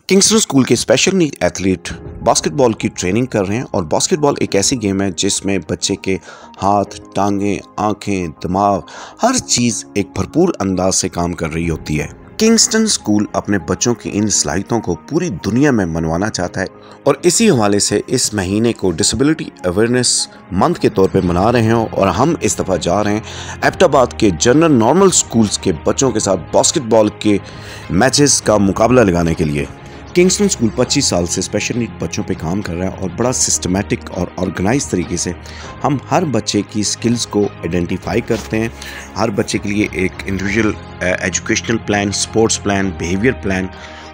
Kingston school के special need athlete basketball की training कर रहे हैं और बास्केटबॉल एक ऐसी गेम है जिसमें बच्चे के हाथ, टांगें, आंखें, दिमाग हर चीज़ एक भरपूर अंदाज से काम कर रही होती है। किंगस्टन स्कूल अपने बच्चों की इन सलाहियतों को पूरी दुनिया में मनवाना चाहता है और इसी हवाले से इस महीने को डिसेबिलिटी अवेयरनेस मंथ के तौर पे मना रहे हैं और हम इस दफ़ा जा रहे हैं एबटाबाद के जनरल नॉर्मल स्कूल्स के बच्चों के साथ बास्केटबॉल के मैचेस का मुकाबला लगाने के लिए। किंगस्टन स्कूल 25 साल से स्पेशल नीड बच्चों पे काम कर रहा है और बड़ा सिस्टमेटिक और ऑर्गेनाइज तरीके से हम हर बच्चे की स्किल्स को आइडेंटिफाई करते हैं। हर बच्चे के लिए एक individual educational plan, sports plan, behaviour plan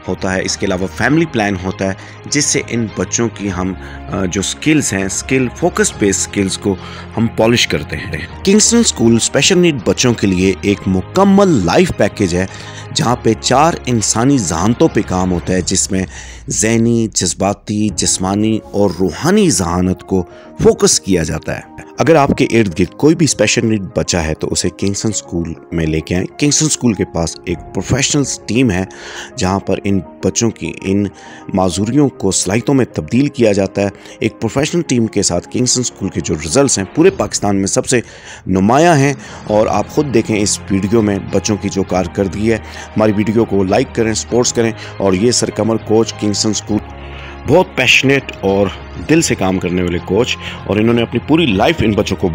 होता है। इसके अलावा फैमिली प्लान होता है जिससे इन बच्चों की हम जो स्किल्स हैं, स्किल फोकस बेस्ड स्किल्स को हम पॉलिश करते हैं। किंगस्टन स्कूल स्पेशल नीड बच्चों के लिए एक मुकम्मल लाइफ पैकेज है जहाँ पे 4 इंसानी जहानतों पे काम होता है, जिसमें ज़हनी, जज्बाती, जिस्मानी और रूहानी जहानत को फोकस किया जाता है। अगर आपके इर्द गिर्द कोई भी स्पेशल नीड बच्चा है तो उसे किंगस्टन स्कूल में लेके आएँ। किंगस्टन स्कूल के पास एक प्रोफेशनल टीम है जहाँ पर इन बच्चों की इन माजूरियों को सलाहियतों में तब्दील किया जाता है। एक प्रोफेशनल टीम के साथ किंगस्टन स्कूल के जो रिजल्ट्स हैं पूरे पाकिस्तान में सबसे नुमायां हैं और आप ख़ुद देखें इस वीडियो में बच्चों की जो कारकर्दगी है। हमारी वीडियो को लाइक करें, सपोर्ट्स करें। और ये सरकमर कोच किंगस्टन स्कूल बहुत पैशनेट और दिल से काम करने वाले कोच और इन्होंने अपनी पूरी लाइफ इन बच्चों को